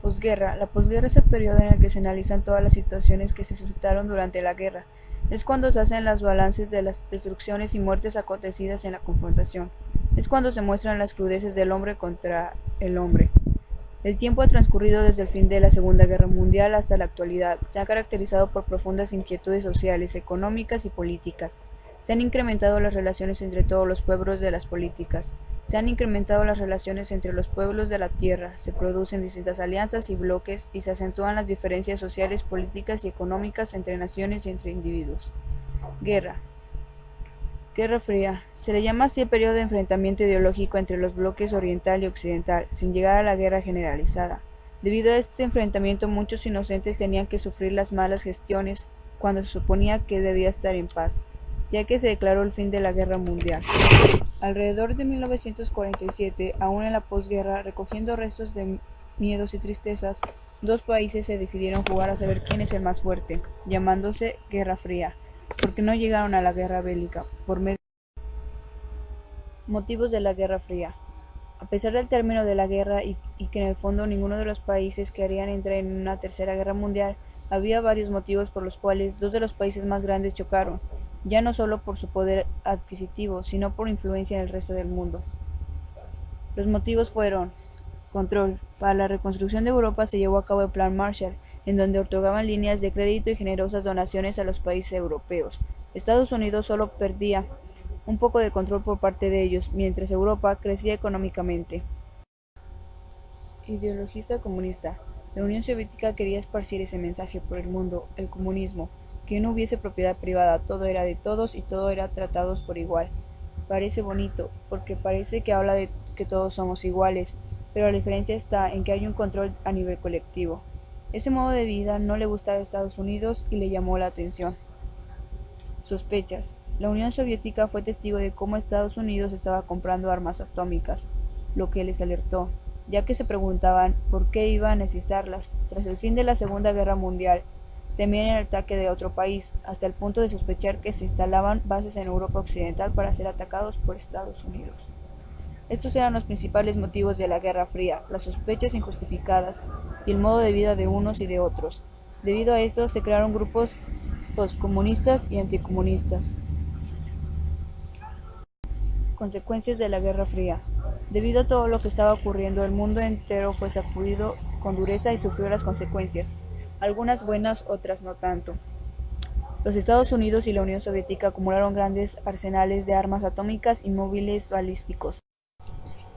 Posguerra. La posguerra es el periodo en el que se analizan todas las situaciones que se suscitaron durante la guerra. Es cuando se hacen los balances de las destrucciones y muertes acontecidas en la confrontación. Es cuando se muestran las crudeces del hombre contra el hombre. El tiempo ha transcurrido desde el fin de la Segunda Guerra Mundial hasta la actualidad. Se ha caracterizado por profundas inquietudes sociales, económicas y políticas. Se han incrementado las relaciones entre todos los pueblos de las políticas. Se han incrementado las relaciones entre los pueblos de la tierra, se producen distintas alianzas y bloques y se acentúan las diferencias sociales, políticas y económicas entre naciones y entre individuos. Guerra. Guerra Fría. Se le llama así el periodo de enfrentamiento ideológico entre los bloques oriental y occidental, sin llegar a la guerra generalizada. Debido a este enfrentamiento, muchos inocentes tenían que sufrir las malas gestiones cuando se suponía que debía estar en paz, ya que se declaró el fin de la guerra mundial. Alrededor de 1947, aún en la posguerra, recogiendo restos de miedos y tristezas, dos países se decidieron jugar a saber quién es el más fuerte, llamándose Guerra Fría, porque no llegaron a la guerra bélica, por medio de motivos de la Guerra Fría. A pesar del término de la guerra y que en el fondo ninguno de los países querían entrar en una tercera guerra mundial, había varios motivos por los cuales dos de los países más grandes chocaron, ya no solo por su poder adquisitivo, sino por influencia en el resto del mundo. Los motivos fueron: control. Para la reconstrucción de Europa se llevó a cabo el Plan Marshall, en donde otorgaban líneas de crédito y generosas donaciones a los países europeos. Estados Unidos solo perdía un poco de control por parte de ellos, mientras Europa crecía económicamente. Ideologista comunista. La Unión Soviética quería esparcir ese mensaje por el mundo, el comunismo, que no hubiese propiedad privada, todo era de todos y todo era tratados por igual. Parece bonito, porque parece que habla de que todos somos iguales, pero la diferencia está en que hay un control a nivel colectivo. Ese modo de vida no le gustaba a Estados Unidos y le llamó la atención. Sospechas. La Unión Soviética fue testigo de cómo Estados Unidos estaba comprando armas atómicas, lo que les alertó, ya que se preguntaban por qué iba a necesitarlas. Tras el fin de la Segunda Guerra Mundial, temían el ataque de otro país, hasta el punto de sospechar que se instalaban bases en Europa Occidental para ser atacados por Estados Unidos. Estos eran los principales motivos de la Guerra Fría, las sospechas injustificadas y el modo de vida de unos y de otros. Debido a esto, se crearon grupos postcomunistas y anticomunistas. Consecuencias de la Guerra Fría. Debido a todo lo que estaba ocurriendo, el mundo entero fue sacudido con dureza y sufrió las consecuencias, algunas buenas, otras no tanto. Los Estados Unidos y la Unión Soviética acumularon grandes arsenales de armas atómicas y móviles balísticos.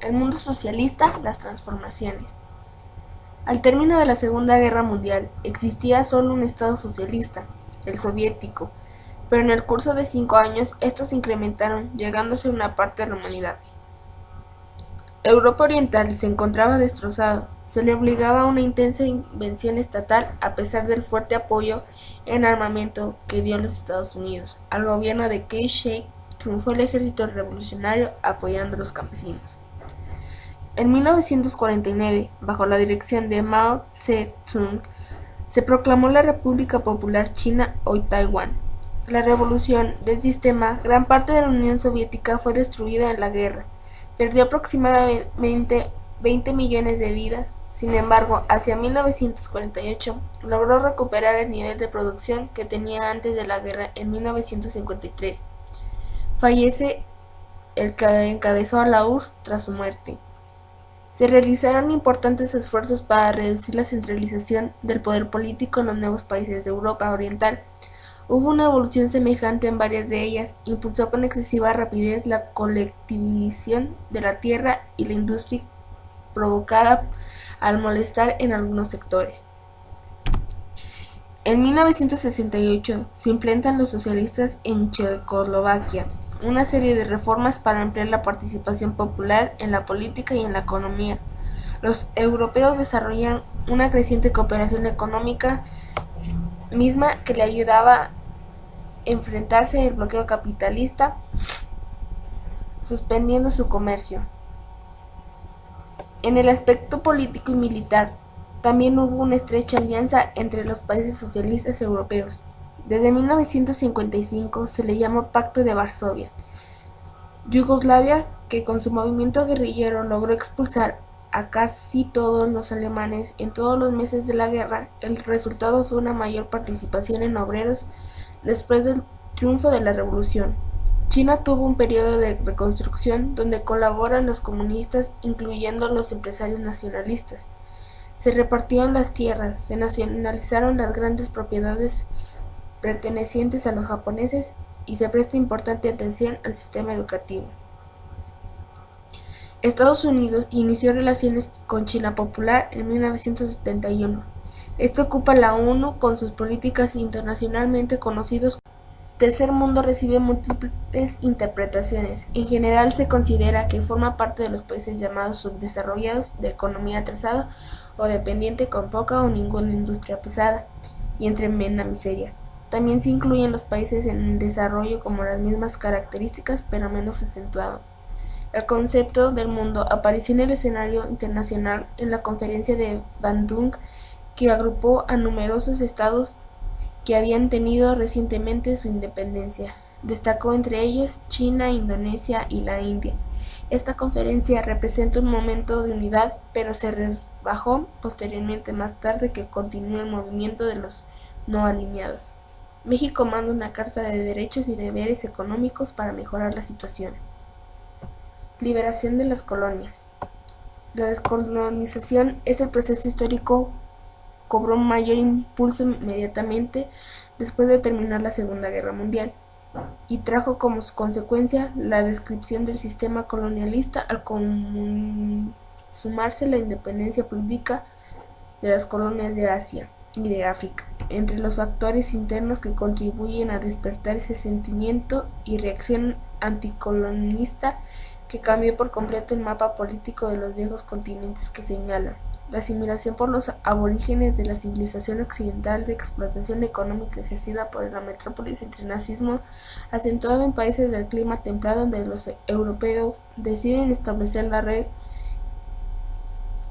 El mundo socialista, las transformaciones. Al término de la Segunda Guerra Mundial, existía solo un Estado socialista, el soviético, pero en el curso de 5 años estos se incrementaron, llegando a ser una parte de la humanidad. Europa Oriental se encontraba destrozado, se le obligaba a una intensa invención estatal a pesar del fuerte apoyo en armamento que dio los Estados Unidos. Al gobierno de Khrushchev triunfó el ejército revolucionario apoyando a los campesinos. En 1949, bajo la dirección de Mao Zedong, se proclamó la República Popular China, hoy Taiwán. La revolución del sistema, gran parte de la Unión Soviética fue destruida en la guerra. Perdió aproximadamente 20 millones de vidas. Sin embargo, hacia 1948 logró recuperar el nivel de producción que tenía antes de la guerra en 1953. Fallece el que encabezó a la URSS tras su muerte. Se realizaron importantes esfuerzos para reducir la centralización del poder político en los nuevos países de Europa Oriental. Hubo una evolución semejante en varias de ellas, impulsó con excesiva rapidez la colectivización de la tierra y la industria provocada al malestar en algunos sectores. En 1968 se implementan los socialistas en Checoslovaquia una serie de reformas para ampliar la participación popular en la política y en la economía. Los europeos desarrollan una creciente cooperación económica misma que le ayudaba a enfrentarse al bloqueo capitalista, suspendiendo su comercio. En el aspecto político y militar, también hubo una estrecha alianza entre los países socialistas europeos. Desde 1955 se le llamó Pacto de Varsovia. Yugoslavia, que con su movimiento guerrillero logró expulsar a casi todos los alemanes en todos los meses de la guerra, el resultado fue una mayor participación en obreros después del triunfo de la revolución. China tuvo un periodo de reconstrucción donde colaboran los comunistas, incluyendo los empresarios nacionalistas. Se repartieron las tierras, se nacionalizaron las grandes propiedades pertenecientes a los japoneses y se presta importante atención al sistema educativo. Estados Unidos inició relaciones con China Popular en 1971. Esto ocupa la ONU con sus políticas internacionalmente conocidos. Tercer mundo recibe múltiples interpretaciones. En general se considera que forma parte de los países llamados subdesarrollados, de economía atrasada o dependiente con poca o ninguna industria pesada y en tremenda miseria. También se incluyen los países en desarrollo con las mismas características pero menos acentuado. El concepto del mundo apareció en el escenario internacional en la conferencia de Bandung, que agrupó a numerosos estados que habían tenido recientemente su independencia. Destacó entre ellos China, Indonesia y la India. Esta conferencia representa un momento de unidad, pero se rebajó posteriormente más tarde que continuó el movimiento de los no alineados. México manda una carta de derechos y deberes económicos para mejorar la situación. Liberación de las colonias. La descolonización es el proceso histórico cobró mayor impulso inmediatamente después de terminar la Segunda Guerra Mundial y trajo como consecuencia la descripción del sistema colonialista al consumarse la independencia política de las colonias de Asia y de África. Entre los factores internos que contribuyen a despertar ese sentimiento y reacción anticolonialista que cambió por completo el mapa político de los viejos continentes que señala la asimilación por los aborígenes de la civilización occidental de explotación económica ejercida por la metrópolis entre nazismo, acentuado en países del clima templado donde los europeos deciden establecer la red,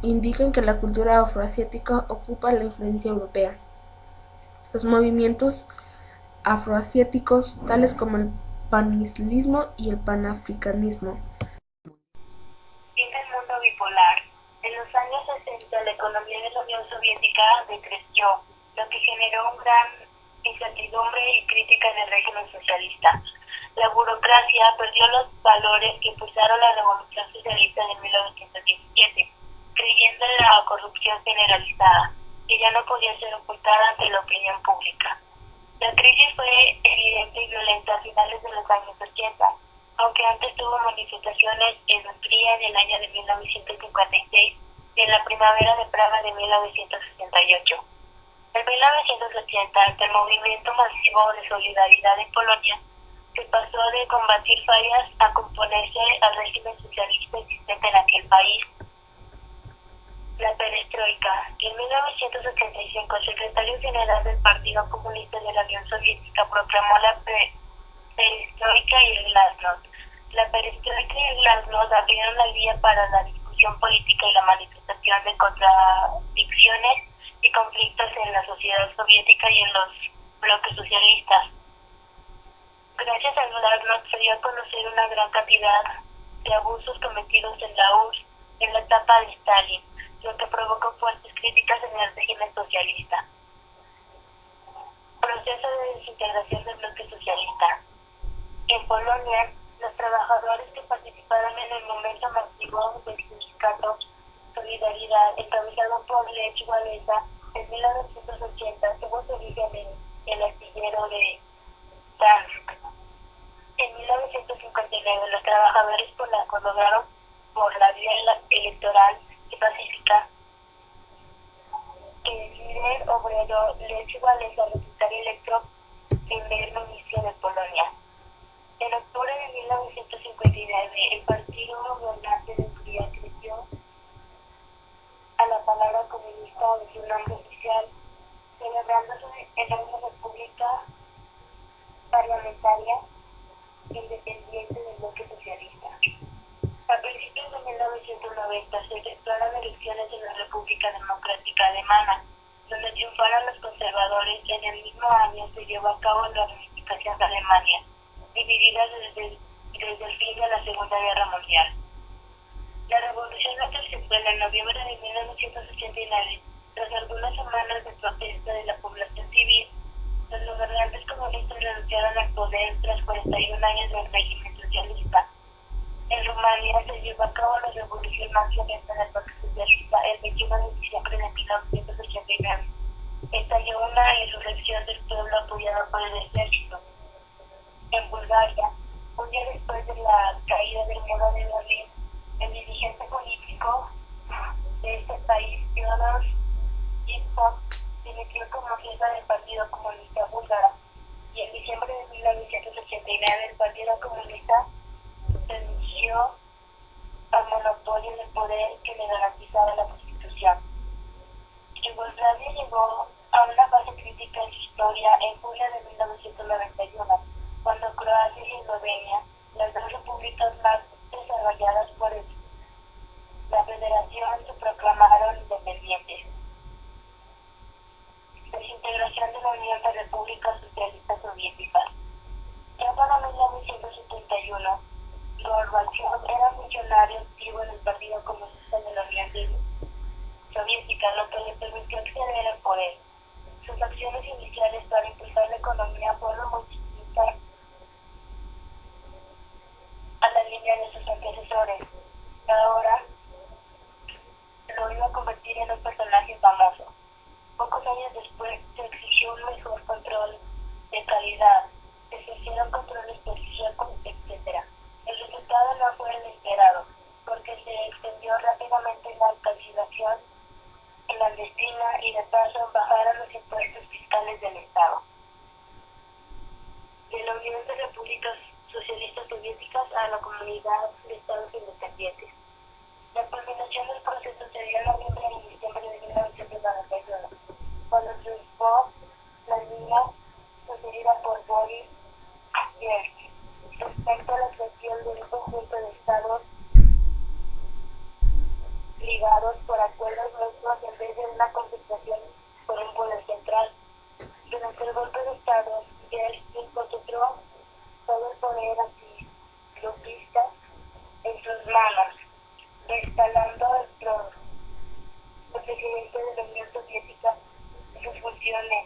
indican que la cultura afroasiática ocupa la influencia europea. Los movimientos afroasiáticos, tales como el panislismo y el panafricanismo. Fin del mundo bipolar. En los años 60 la economía de la Unión Soviética decreció, lo que generó una gran incertidumbre y crítica en el régimen socialista. La burocracia perdió los valores que impulsaron la revolución socialista de 1917, creyendo en la corrupción generalizada, que ya no podía ser ocultada ante la opinión pública. La crisis fue evidente y violenta a finales de los años 80, aunque antes tuvo manifestaciones en Hungría en el año de 1956 y en la primavera de Praga de 1968. En 1980, ante el movimiento masivo de solidaridad en Polonia, se pasó de combatir fallas a componerse al régimen socialista existente en aquel país. La perestroika. En 1985, el secretario general del Partido Comunista de la Unión Soviética proclamó la perestroika y el glasnost. La perestroika y el glasnost abrieron la vía para la discusión política y la manifestación de contradicciones y conflictos en la sociedad soviética y en los bloques socialistas. Gracias al glasnost se dio a conocer una gran cantidad de abusos cometidos en la URSS en la etapa de Stalin, lo que provocó fuertes críticas en el régimen socialista. Proceso de desintegración del bloque socialista. En Polonia, los trabajadores que participaron en el momento masivo del sindicato Solidaridad, encabezado por Lech Walesa, en 1980 tuvo su origen en el astillero de Dansk. En 1959, los trabajadores polacos lograron, por la vía electoral y pacífica, que el líder obrero Lech Walesa resultara electo primer ministro de Polonia. En octubre de 1959, el partido gobernante de Hungría creció a la palabra comunista de su nombre oficial, celebrándose en una república parlamentaria independiente del bloque socialista. A principios de 1990 se efectuaron elecciones en la República Democrática Alemana, donde triunfaron los conservadores. En el mismo año se llevó a cabo la reunificación de Alemania, dividida desde el fin de la Segunda Guerra Mundial. La revolución se fue en noviembre de 1989. Tras algunas semanas de protesta de la población civil, los gobernantes comunistas renunciaron al poder tras 41 años del régimen socialista. En Rumania se llevó a cabo la revolución más violenta del bloque socialista el 21 de diciembre de 1989. Estalló una insurrección del pueblo apoyada por el ejército. En Bulgaria, un día después de la caída del muro de Berlín, el dirigente político de este país, Fyodor Yevsov, dimitió como jefe del Partido Comunista Búlgaro, y en diciembre de 1989 el Partido Comunista renunció al monopolio del poder que le garantizaba la Constitución. Yugoslavia llegó a una fase crítica en su historia en julio de 1991, cuando Croacia y Eslovenia, las dos repúblicas más desarrolladas por la Federación, se proclamaron independientes. Desintegración de la Unión de Repúblicas Socialistas Soviéticas. Ya para 1971, Gorbachev era funcionario activo en el Partido Comunista de la Unión Soviética, lo que le permitió acceder al poder. Sus acciones iniciales para impulsar la economía fueron muy distintas a la línea de sus antecesores. Ahora lo iba a convertir en un personaje famoso. Pocos años después se exigió un mejor control de calidad, se hicieron controles policíacos, etc. El resultado no fue el esperado, porque se extendió rápidamente la calcificación clandestina y de paso bajaron los impuestos fiscales del Estado. De la Unión de Repúblicas Socialistas Soviéticas a la Comunidad de Estados Independientes. La culminación del proceso se dio en noviembre y diciembre de 1991, cuando triunfó la línea sucedida por Boris Yeltsin respecto a la creación de un conjunto de estados ligados por acuerdos mutuos en vez de una concentración por un poder central. Durante el golpe de Estado, Yeltsin concentró todo el poder antiglobista en sus manos, instalando el trono. El presidente de la Unión Soviética y sus funciones.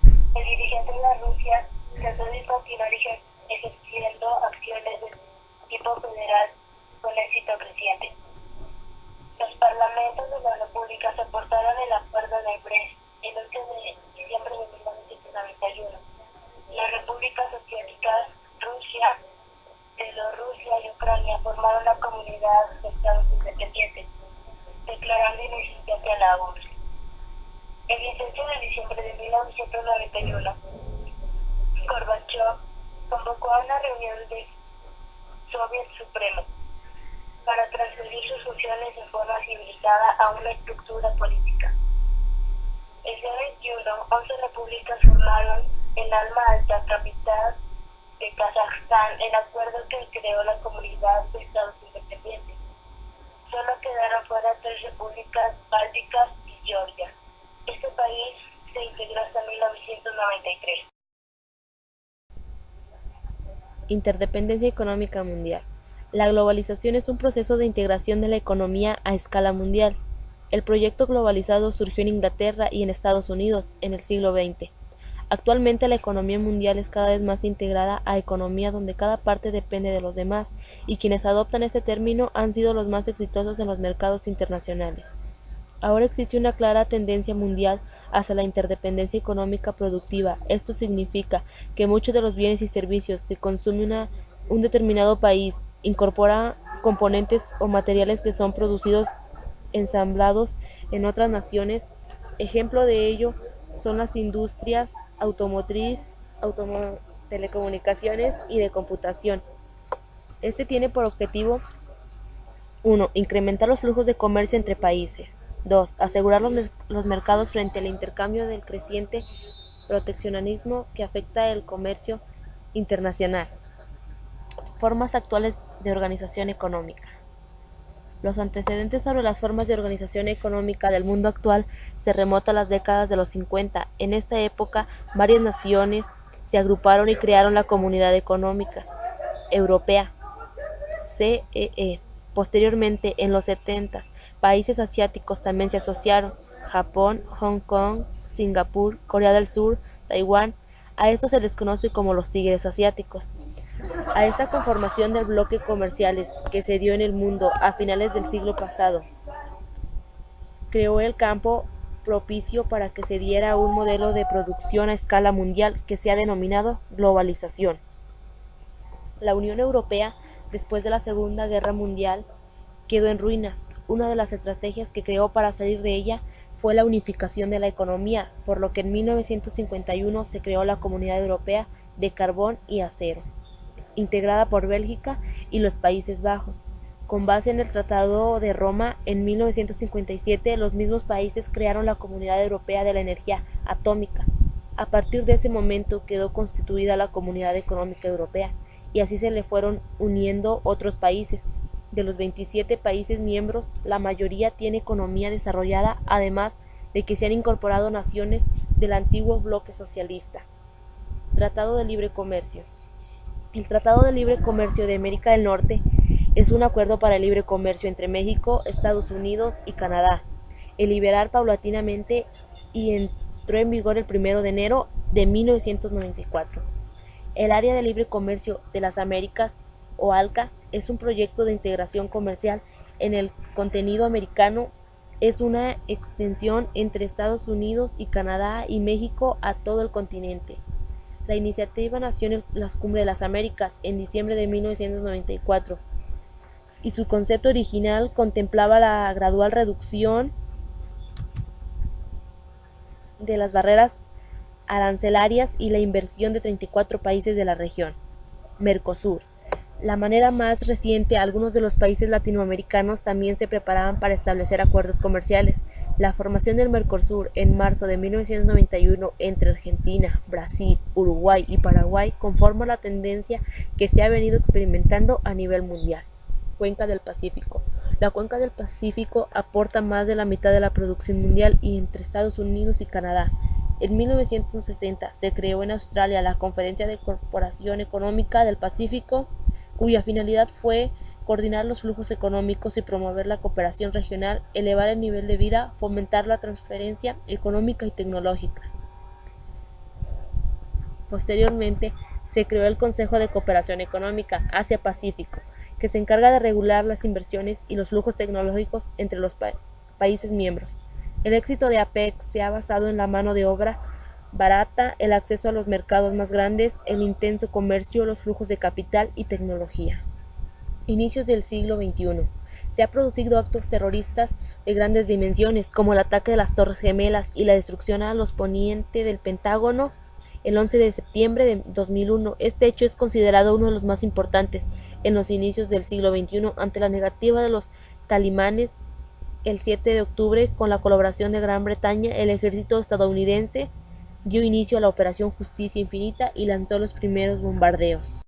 El dirigente de la Rusia trató de continuar ejerciendo acciones de tipo federal con éxito creciente. Los parlamentos de la República soportaron el acuerdo de Brest el 8 de diciembre de 1991. Las repúblicas soviéticas, Rusia, Bielorrusia y Ucrania formaron una comunidad de estados independientes, declarando inexistente a la URSS. El 18 de diciembre de 1991, Gorbachev convocó a una reunión del Soviet Supremo para transferir sus funciones de forma civilizada a una estructura política. El día 21, 11 repúblicas formaron en Alma Ata, capital de Kazajstán, el acuerdo que creó la Comunidad de Estados Independientes. Solo quedaron fuera 3 repúblicas bálticas y Georgia. Este país se integró hasta 1993. Interdependencia económica mundial. La globalización es un proceso de integración de la economía a escala mundial. El proyecto globalizado surgió en Inglaterra y en Estados Unidos en el siglo XX. Actualmente la economía mundial es cada vez más integrada a economía donde cada parte depende de los demás, y quienes adoptan este término han sido los más exitosos en los mercados internacionales. Ahora existe una clara tendencia mundial hacia la interdependencia económica productiva. Esto significa que muchos de los bienes y servicios que consume un determinado país incorpora componentes o materiales que son producidos ensamblados en otras naciones. Ejemplo de ello son las industrias automotriz, telecomunicaciones y de computación. Este tiene por objetivo 1. Incrementar los flujos de comercio entre países. 2. Asegurar los mercados frente al intercambio del creciente proteccionismo que afecta el comercio internacional. Formas actuales de organización económica. Los antecedentes sobre las formas de organización económica del mundo actual se remontan a las décadas de los 50. En esta época, varias naciones se agruparon y crearon la Comunidad Económica Europea, CEE, Posteriormente, en los 70, países asiáticos también se asociaron: Japón, Hong Kong, Singapur, Corea del Sur, Taiwán. A estos se les conoce como los tigres asiáticos. A esta conformación del bloque comerciales que se dio en el mundo a finales del siglo pasado, creó el campo propicio para que se diera un modelo de producción a escala mundial que se ha denominado globalización. La Unión Europea, después de la Segunda Guerra Mundial, quedó en ruinas. Una de las estrategias que creó para salir de ella fue la unificación de la economía, por lo que en 1951 se creó la Comunidad Europea de Carbón y Acero, integrada por Bélgica y los Países Bajos. Con base en el Tratado de Roma, en 1957 los mismos países crearon la Comunidad Europea de la Energía Atómica. A partir de ese momento quedó constituida la Comunidad Económica Europea, y así se le fueron uniendo otros países. De los 27 países miembros, la mayoría tiene economía desarrollada, además de que se han incorporado naciones del antiguo bloque socialista. Tratado de Libre Comercio. El Tratado de Libre Comercio de América del Norte es un acuerdo para el libre comercio entre México, Estados Unidos y Canadá, el liberar paulatinamente, y entró en vigor el 1 de enero de 1994. El Área de Libre Comercio de las Américas, o ALCA, es un proyecto de integración comercial en el contenido americano. Es una extensión entre Estados Unidos y Canadá y México a todo el continente. La iniciativa nació en las Cumbres de las Américas en diciembre de 1994, y su concepto original contemplaba la gradual reducción de las barreras arancelarias y la inversión de 34 países de la región. Mercosur. La manera más reciente, algunos de los países latinoamericanos también se preparaban para establecer acuerdos comerciales. La formación del Mercosur en marzo de 1991 entre Argentina, Brasil, Uruguay y Paraguay conforma la tendencia que se ha venido experimentando a nivel mundial. Cuenca del Pacífico. La Cuenca del Pacífico aporta más de la mitad de la producción mundial y entre Estados Unidos y Canadá. En 1960 se creó en Australia la Conferencia de Cooperación Económica del Pacífico, cuya finalidad fue coordinar los flujos económicos y promover la cooperación regional, elevar el nivel de vida, fomentar la transferencia económica y tecnológica. Posteriormente, se creó el Consejo de Cooperación Económica Asia-Pacífico, que se encarga de regular las inversiones y los flujos tecnológicos entre los países miembros. El éxito de APEC se ha basado en la mano de obra barata, el acceso a los mercados más grandes, el intenso comercio, los flujos de capital y tecnología. Inicios del siglo XXI. Se han producido actos terroristas de grandes dimensiones, como el ataque de las Torres Gemelas y la destrucción a los poniente del Pentágono el 11 de septiembre de 2001. Este hecho es considerado uno de los más importantes en los inicios del siglo XXI ante la negativa de los talibanes. El 7 de octubre, con la colaboración de Gran Bretaña, el ejército estadounidense dio inicio a la Operación Justicia Infinita y lanzó los primeros bombardeos.